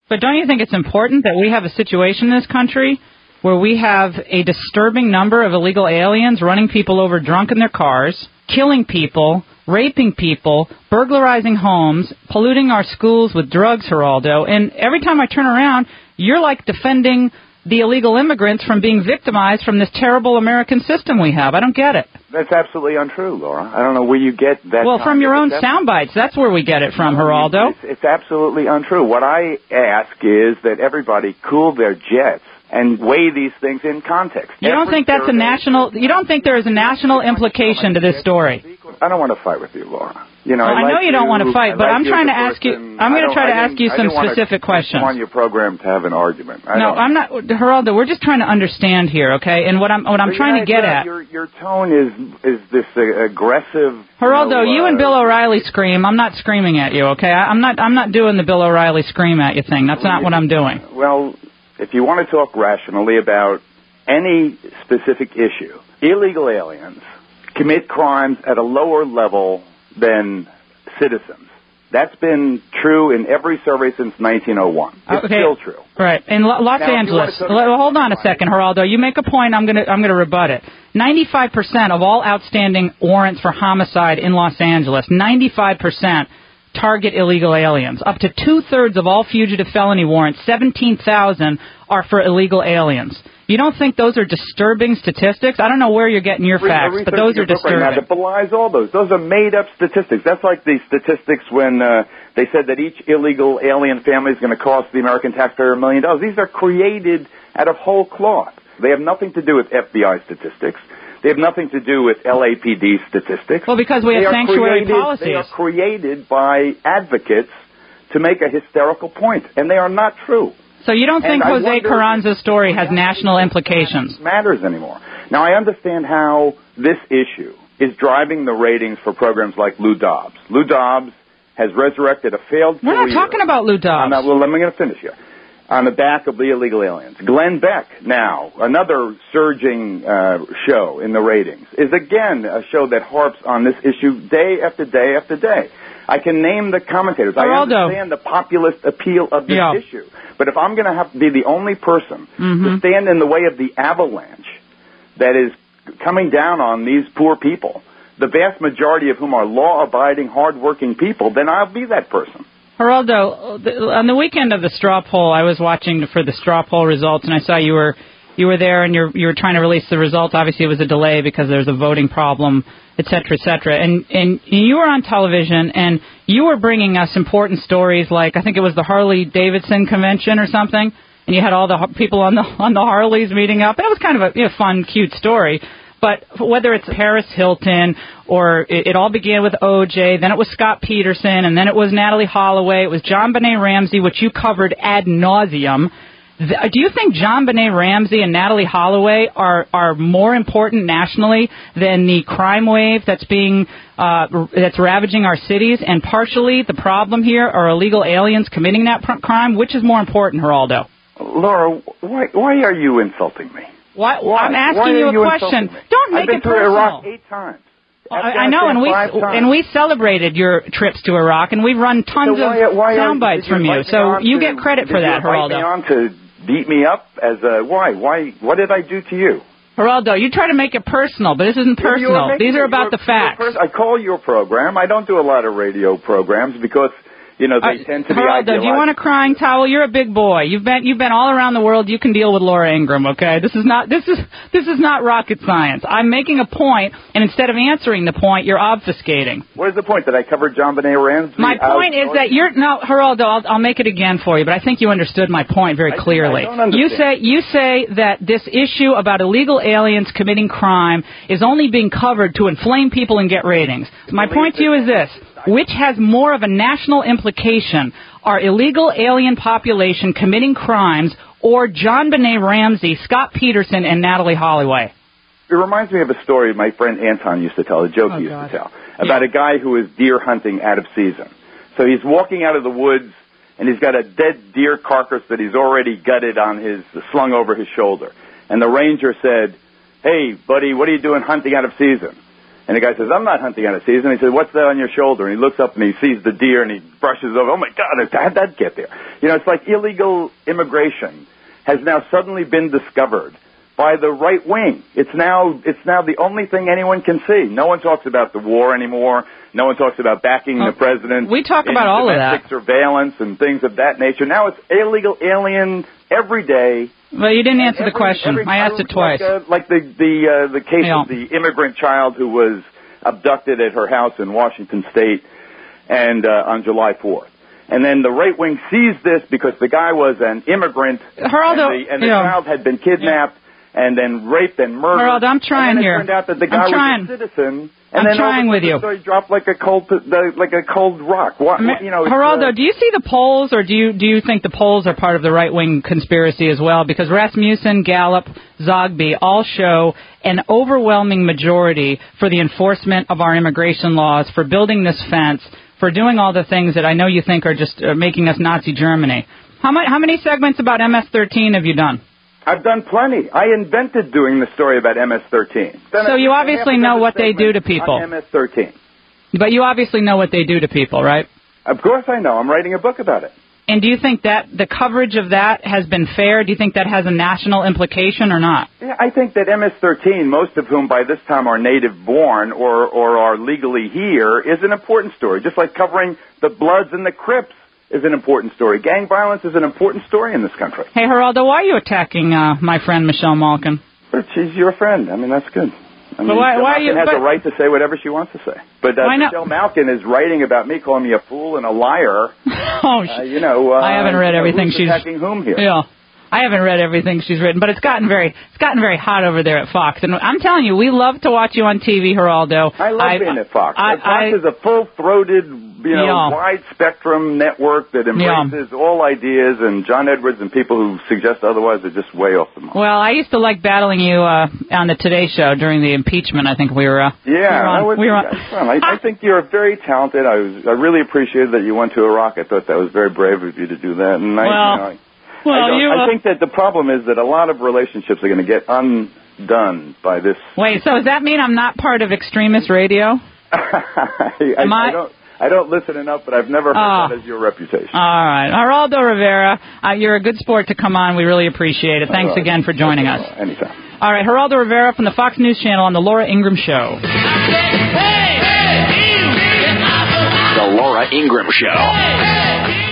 But don't you think it's important that we have a situation in this country where we have a disturbing number of illegal aliens running people over drunk in their cars, killing people, raping people, burglarizing homes, polluting our schools with drugs, Geraldo? And every time I turn around, you're like defending the illegal immigrants from being victimized from this terrible American system we have. I don't get it. That's absolutely untrue, Laura. I don't know where you get that. Well, from your own sound bites. That's where we get it from, Geraldo. It's absolutely untrue. What I ask is that everybody cool their jets and weigh these things in context. You don't think that's a national? You don't think there is a national implication to this story? I don't want to fight with you, Laura. You know, well, I know you don't want to fight, but I'm trying to ask you. I'm going to try to ask you some specific questions. I want your program to have an argument. No, I'm not, Geraldo. We're just trying to understand here, okay? And what I'm trying to get at. Your tone is this aggressive. Geraldo, you and Bill O'Reilly scream. I'm not screaming at you, okay? I'm not doing the Bill O'Reilly scream at you thing. That's not what I'm doing. Well, if you want to talk rationally about any specific issue, illegal aliens commit crimes at a lower level than citizens. That's been true in every survey since 1901. It's still true. Right. In Los Angeles. Hold on a second, Geraldo. You make a point, I'm going to rebut it. 95% of all outstanding warrants for homicide in Los Angeles, 95% target illegal aliens. Up to two-thirds of all fugitive felony warrants, 17,000, are for illegal aliens. You don't think those are disturbing statistics? I don't know where you're getting your facts, but those are disturbing. Right now that belies all those. Those are made-up statistics. That's like the statistics when they said that each illegal alien family is going to cost the American taxpayer $1 million. These are created out of whole cloth. They have nothing to do with FBI statistics. They have nothing to do with LAPD statistics. Well, because we have sanctuary policies. They are created by advocates to make a hysterical point, and they are not true. So you don't think Jose Carranza's story has national implications? Matters anymore. Now, I understand how this issue is driving the ratings for programs like Lou Dobbs. Lou Dobbs has resurrected a failed career. We're not talking about Lou Dobbs. Well, let me finish here. On the back of the illegal aliens. Glenn Beck, now, another surging show in the ratings, is again a show that harps on this issue day after day after day. I can name the commentators. Geraldo. I understand the populist appeal of this issue. But if I'm going to have to be the only person to stand in the way of the avalanche that is coming down on these poor people, the vast majority of whom are law-abiding, hard-working people, then I'll be that person. Geraldo, on the weekend of the straw poll, I was watching for the straw poll results, and I saw you were there and you were trying to release the results. Obviously, it was a delay because there's a voting problem, et cetera, et cetera. And you were on television, and you were bringing us important stories like, I think it was the Harley-Davidson convention or something, and you had all the people on the Harleys meeting up. And it was kind of a fun, cute story. But whether it's Paris Hilton or it all began with O.J., then it was Scott Peterson, and then it was Natalie Holloway, it was John Benet Ramsey, which you covered ad nauseum. Do you think John Benet Ramsey and Natalie Holloway are more important nationally than the crime wave that's ravaging our cities? And partially the problem here are illegal aliens committing that crime. Which is more important, Geraldo? Laura, why are you insulting me? Why? I'm asking you a question. Don't make it personal. I've been to Iraq 8 times. I know, and we celebrated your trips to Iraq, and we've run tons of sound bites from you. So you get credit for that, Geraldo. Did you invite me on to beat me up as a why? What did I do to you? Geraldo, you try to make it personal, but this isn't personal. These are about the facts. I call your program. I don't do a lot of radio programs because they tend to be Geraldo, do you want a crying towel? You're a big boy. You've been all around the world. You can deal with Laura Ingraham, okay? This is not rocket science. I'm making a point, and instead of answering the point, you're obfuscating. What is the point? That I covered John Benet Ramsey? My point is that Geraldo, I'll make it again for you, but I think you understood my point very clearly. I don't understand. You say that this issue about illegal aliens committing crime is only being covered to inflame people and get ratings. My point to you is this. Which has more of a national implication, our illegal alien population committing crimes or John Benet Ramsey, Scott Peterson, and Natalie Holloway? It reminds me of a story my friend Anton used to tell, a joke he used to tell, about a guy who was deer hunting out of season. So he's walking out of the woods, and he's got a dead deer carcass that he's already gutted slung over his shoulder. And the ranger said, "Hey, buddy, what are you doing hunting out of season?" And the guy says, I'm not hunting out of season. He says, what's that on your shoulder? And he looks up and he sees the deer and he brushes over. Oh, my God, how'd that get there? You know, it's like illegal immigration has now suddenly been discovered by the right wing. It's now the only thing anyone can see. No one talks about the war anymore. No one talks about backing the president. We talk about all of that. Domestic surveillance and things of that nature. Now it's illegal alien every day. Well, you didn't answer the question. I asked it twice. Like the case of the immigrant child who was abducted at her house in Washington State and on July 4th. And then the right wing sees this because the guy was an immigrant, Geraldo, and the child had been kidnapped and then raped and murdered. Geraldo, I'm trying here. And it turned out that the guy was a citizen. And I'm trying with you. So he dropped like a cold rock. Geraldo, do you see the polls, or do you think the polls are part of the right wing conspiracy as well? Because Rasmussen, Gallup, Zogby all show an overwhelming majority for the enforcement of our immigration laws, for building this fence, for doing all the things that I know you think are just making us Nazi Germany. How many segments about MS-13 have you done? I've done plenty. I invented doing the story about MS-13. So you obviously know what they do to people. On MS-13. But you obviously know what they do to people, right? Of course I know. I'm writing a book about it. And do you think that the coverage of that has been fair? Do you think that has a national implication or not? Yeah, I think that MS-13, most of whom by this time are native-born or are legally here, is an important story. Just like covering the Bloods and the Crips is an important story. Gang violence is an important story in this country. Hey, Geraldo, why are you attacking my friend Michelle Malkin? She's your friend. I mean, that's good. I mean, why Malkin has the right to say whatever she wants to say. But Michelle Malkin is writing about me, calling me a fool and a liar. I haven't read everything she's attacking whom here? Yeah. I haven't read everything she's written, but it's gotten very hot over there at Fox. And I'm telling you, we love to watch you on TV, Geraldo. I love being at Fox. Fox is a full-throated, wide-spectrum network that embraces all ideas, and John Edwards and people who suggest otherwise are just way off the mark. Well, I used to like battling you on the Today Show during the impeachment. I think we were on. I think you're very talented. I really appreciated that you went to Iraq. I thought that was very brave of you to do that. And I think that the problem is that a lot of relationships are going to get undone by this. Wait, so does that mean I'm not part of extremist radio? I don't listen enough, but I've never heard that as your reputation. All right. Geraldo Rivera, you're a good sport to come on. We really appreciate it. Thanks again for joining us. Anytime. All right, Geraldo Rivera from the Fox News Channel on The Laura Ingraham Show. The Laura Ingraham Show.